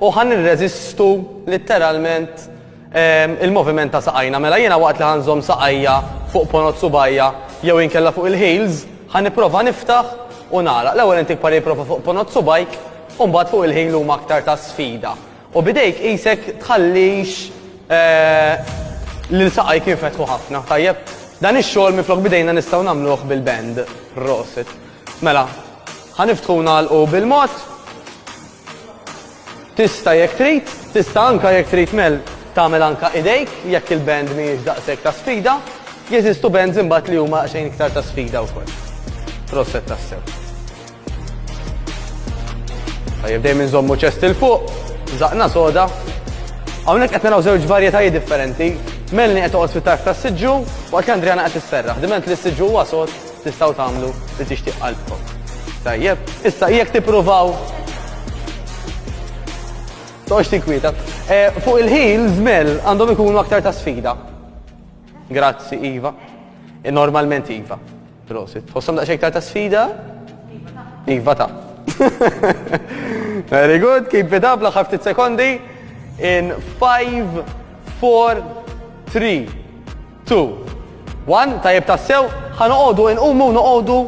u ħan nirreżistu letteralment il-moviment ta' saqajna. Mela jiena waqt li ħanżom saqajja fuq ponot subajja jew inkella fuq il-heels, ħan nipprova niftaħ u nagħlaq. L-ewwel inti kpar jipprova fuq ponot subajk u mbagħad fuq il-heel huma aktar ta' sfida. U bidejk qisek tħallix lil saqajk jinfetħu ħafna. Tajjeb, dan ix-xogħol miflok bidejna nistgħu nagħmluh bil-bend. Proset. Mela, ħaniftħu nagħlqu bil-mod. Tista' jekk trid, tista' anke jekk trid mel tagħmel anke idejk jekk il-bend mhijiex daqshekk ta' sfida, jeżistu bends imbagħad li huma xejn iktar ta' sfida wkoll. Proset tassew. Tajjeb dejjem inżommu ċest il fuq, żaqna soda. Hawnhekk qed naraw żewġ varjetajiet differenti. Melni qed toqgħod fit-tarf tas-siġġu waqt li Andrijana qed tisserraħ. Diment li s-siġġu huwa sod tistgħu tagħmlu li tixtieq qalbkom. Tajjeb, issa jekk tippruvaw toqgħodx tinkwieta. Fuq il-heels mel għandhom ikunu aktar ta' sfida. Grazzi, Iva. Normalment Iva. Prosit. Tħossom daqsxejn iktar ta' sfida? Iva ta'. Very good, keep it up, laħħa ftit sekondi. In 5, 4, 3, 2, 1, tajjeb tassew, ħanoqogħdu inqumu noqogħdu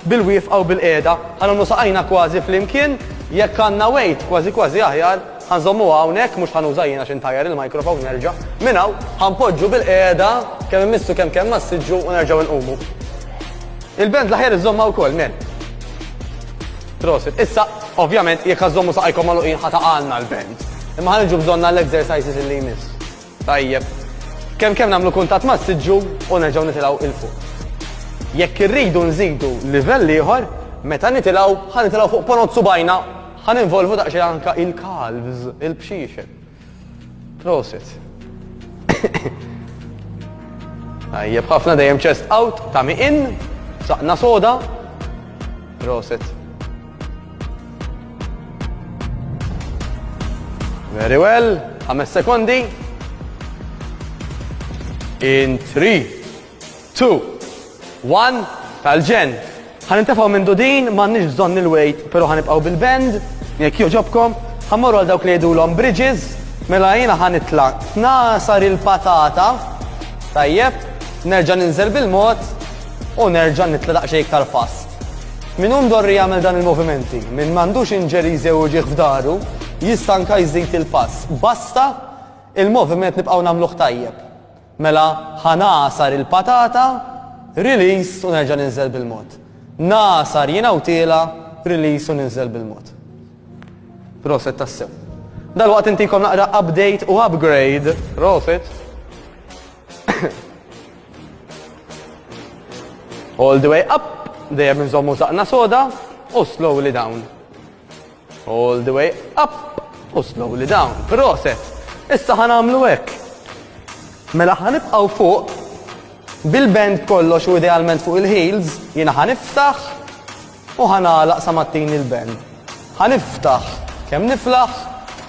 bil-wifqa u bil-qiegħda, ħanamlu saqajna kważi flimkien, jekk għandna weight kważi aħjar, ħanżommu hawnhekk mhux ħanuża jien għax intajjar il-mikrofon nerġa'. Minn hawn ħanpoġġu bil-qiegħda kemm immissu kemm massiġġu u nerġgħu nqumu. Il-bend l-aħjar iżomma wkoll men. Prosit. Issa, ovvjament, jekk ħażommu saqajkom magħluqin ħataqalna l-bend. Imma ħanġu bżonna l-exercises li jmiss. Tajjeb. Kemm nagħmlu kuntatt massiġġu u nerġgħu nitilgħu il-fuq. Jekk irridu nżidu livell ieħor, meta nitilgħu ħanitilgħu fuq ponot subajna, ħaninvolvu daqsxejn anke il-calves, il-bxiexel. Prosit. Tajjeb ħafna dejjem chest out, tami in, saqna soda. Prosit. Very well, 5 sekondi. In 3, 2, 1, tal-ġen. Ħanintefaw minn din, m'għandniex bżonn il-weight, però ħanibqgħu bil-bend, jekk jogħġobkom, ħammorru għal dawk li jgħidulhom bridges, mela jiena ħanitla' tnasar il-patata, tajjeb, nerġa' ninżel bil-mod u nerġa' nitla' daqsxejn iktar fast. Min hu mdorri jagħmel dan il-movimenti, min m'għandux injuries jew ġieħ f'daru, jista' anke jżid il-pass. Basta il-moviment nibqgħu nagħmluh tajjeb. Mela ħanasar il-patata, release u nerġa' ninżel bil-mod. Nasar jiena u tiela, release u ninżel bil-mod. Proset tassew. Dalwaqt intikom naqra update u upgrade. Proset. All the way up. Dejjem nżommu saqna soda u slowly down. All the way up u slowly down. Proset. Issa ħanamlu hekk. Mela ħanibqgħu fuq bil-bend kollox u idealment fuq il-heels, jiena ħaniftaħ u ħanagħlaq sa mattin il-bend. Ħaniftaħ kemm niflaħ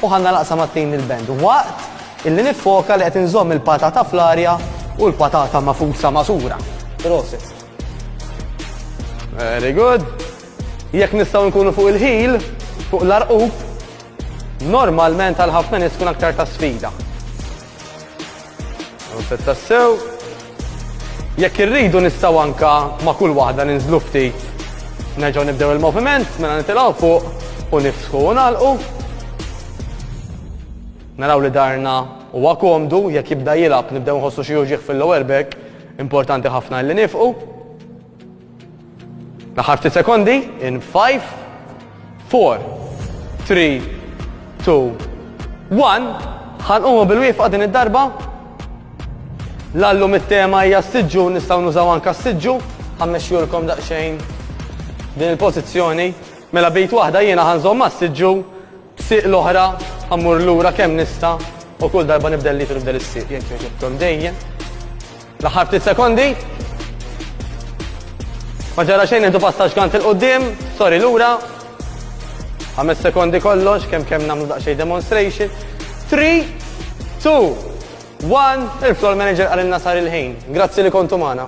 u ħanagħlaq sa mattin il-bend. Waqt illi nifoka li qed inżomm il-patata fl-arja u l-patata mafusa masura. Proset. Very good. Jekk nistgħu nkunu fuq il-heel, fuq l-arqub, normalment għal ħafna nies tkun aktar ta' sfida. Proset tassew. Jekk irridu nistgħu anke ma' kull waħda ninżlu ftit. Nerġgħu nibdew il-moviment, mela nitilgħu fuq u niftħu u nagħlqu. Naraw li darna huwa komdu, jekk jibda jilgħab nibdew nħossu xi ġieħ fil-lower back, importanti ħafna li nifqu. Naħar ftit sekondi, in 5, 4, 3, 2, 1, ħanqumu bil-wifqa din id-darba. L-allum it-tema hija s-siġġu, nistgħu nużaw anke s-siġġu, ħammexxulkom daqsxejn din il-pożizzjoni. Mela bejt waħda jiena ħanżomm mas-siġġu, b'siq l-oħra ħammur lura kemm nista' u kull darba nibdel li nibdel is-siq jekk jogħġobkom dejjem. L-aħħar ftit sekondi. Ma ġara xejn nieħdu passaġġ kant il-qudiem, sorry lura. 5 sekondi kollox, kemm nagħmlu daqsxejn demonstration. 3, 2, 1, il-floor manager għalilna sar il-ħin. Grazzi li kontu magħna.